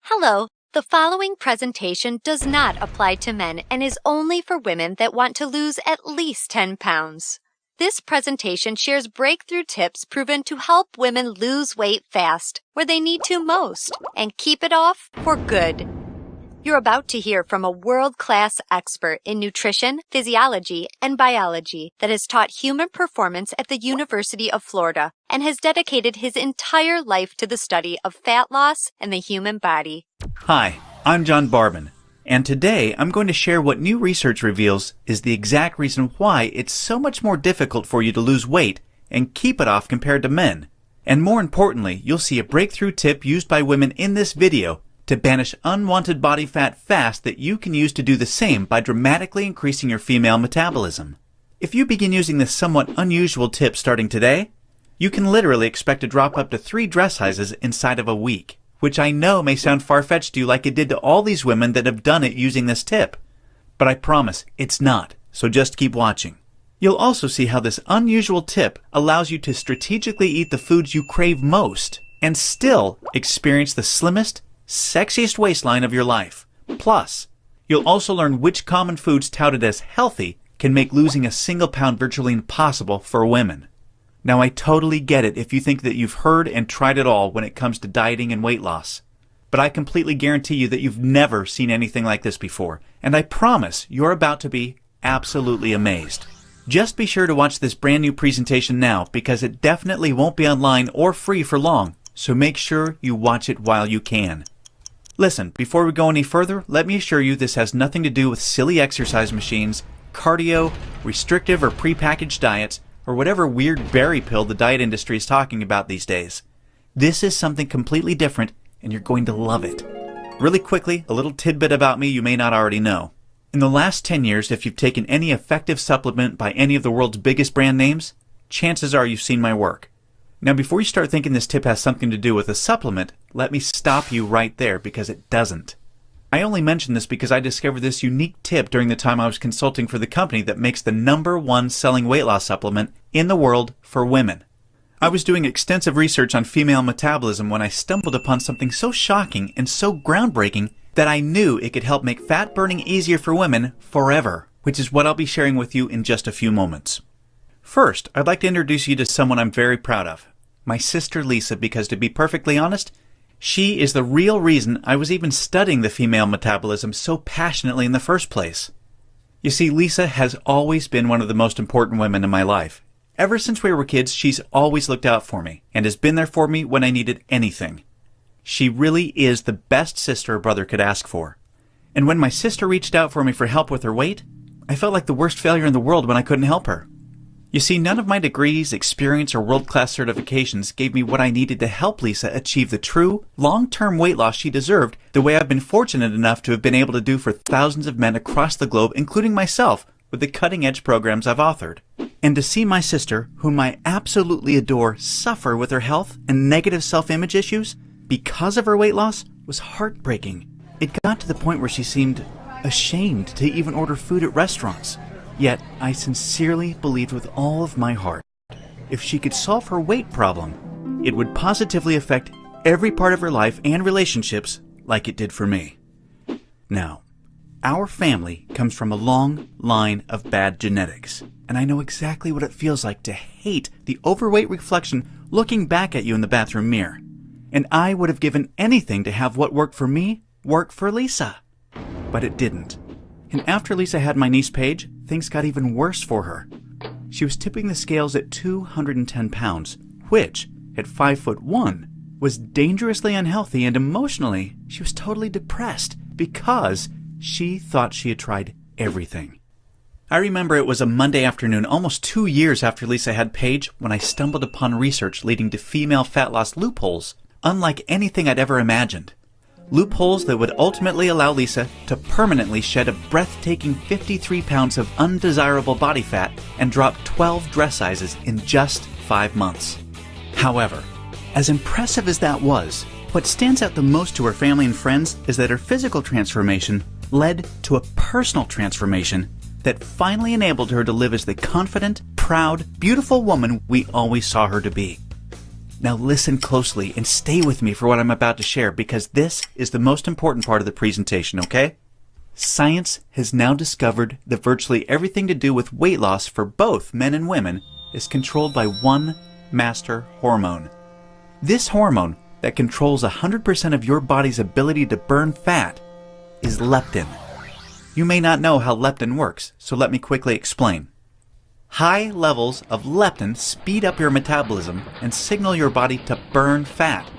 Hello, the following presentation does not apply to men and is only for women that want to lose at least 10 pounds. This presentation shares breakthrough tips proven to help women lose weight fast, where they need to most, and keep it off for good. You're about to hear from a world-class expert in nutrition, physiology, and biology that has taught human performance at the University of Florida and has dedicated his entire life to the study of fat loss and the human body. Hi, I'm John Barban, and today I'm going to share what new research reveals is the exact reason why it's so much more difficult for you to lose weight and keep it off compared to men. And more importantly, you'll see a breakthrough tip used by women in this video to banish unwanted body fat fast that you can use to do the same by dramatically increasing your female metabolism. If you begin using this somewhat unusual tip starting today, you can literally expect to drop up to 3 dress sizes inside of a week, which I know may sound far-fetched to you like it did to all these women that have done it using this tip. But I promise it's not, so just keep watching. You'll also see how this unusual tip allows you to strategically eat the foods you crave most and still experience the slimmest, sexiest waistline of your life. Plus, you'll also learn which common foods touted as healthy can make losing a single pound virtually impossible for women. Now, I totally get it if you think that you've heard and tried it all when it comes to dieting and weight loss. But I completely guarantee you that you've never seen anything like this before, and I promise you're about to be absolutely amazed. Just be sure to watch this brand new presentation now because it definitely won't be online or free for long, so make sure you watch it while you can. Listen, before we go any further, let me assure you this has nothing to do with silly exercise machines, cardio, restrictive or prepackaged diets, or whatever weird berry pill the diet industry is talking about these days. This is something completely different, and you're going to love it. Really quickly, a little tidbit about me you may not already know. In the last 10 years, if you've taken any effective supplement by any of the world's biggest brand names, chances are you've seen my work. Now, before you start thinking this tip has something to do with a supplement, let me stop you right there because it doesn't. I only mention this because I discovered this unique tip during the time I was consulting for the company that makes the #1 selling weight loss supplement in the world for women. I was doing extensive research on female metabolism when I stumbled upon something so shocking and so groundbreaking that I knew it could help make fat burning easier for women forever, which is what I'll be sharing with you in just a few moments. First, I'd like to introduce you to someone I'm very proud of. My sister Lisa, because to be perfectly honest, she is the real reason I was even studying the female metabolism so passionately in the first place. You see, Lisa has always been one of the most important women in my life. Ever since we were kids, she's always looked out for me and has been there for me when I needed anything. She really is the best sister a brother could ask for. And when my sister reached out for me for help with her weight, I felt like the worst failure in the world when I couldn't help her. You see, none of my degrees, experience, or world-class certifications gave me what I needed to help Lisa achieve the true, long-term weight loss she deserved the way I've been fortunate enough to have been able to do for thousands of men across the globe, including myself, with the cutting-edge programs I've authored. And to see my sister, whom I absolutely adore, suffer with her health and negative self-image issues because of her weight loss was heartbreaking. It got to the point where she seemed ashamed to even order food at restaurants. Yet, I sincerely believed with all of my heart, if she could solve her weight problem, it would positively affect every part of her life and relationships like it did for me. Now, our family comes from a long line of bad genetics, and I know exactly what it feels like to hate the overweight reflection looking back at you in the bathroom mirror. And I would have given anything to have what worked for me work for Lisa. But it didn't. And after Lisa had my niece Paige, things got even worse for her. She was tipping the scales at 210 pounds, which, at 5'1", was dangerously unhealthy, and emotionally, she was totally depressed because she thought she had tried everything. I remember it was a Monday afternoon, almost 2 years after Lisa had Paige, when I stumbled upon research leading to female fat loss loopholes, unlike anything I'd ever imagined. Loopholes that would ultimately allow Lisa to permanently shed a breathtaking 53 pounds of undesirable body fat and drop 12 dress sizes in just 5 months. However, as impressive as that was, what stands out the most to her family and friends is that her physical transformation led to a personal transformation that finally enabled her to live as the confident, proud, beautiful woman we always saw her to be. Now listen closely and stay with me for what I'm about to share because this is the most important part of the presentation, okay? Science has now discovered that virtually everything to do with weight loss for both men and women is controlled by one master hormone. This hormone that controls 100% of your body's ability to burn fat is leptin. You may not know how leptin works, so let me quickly explain. High levels of leptin speed up your metabolism and signal your body to burn fat.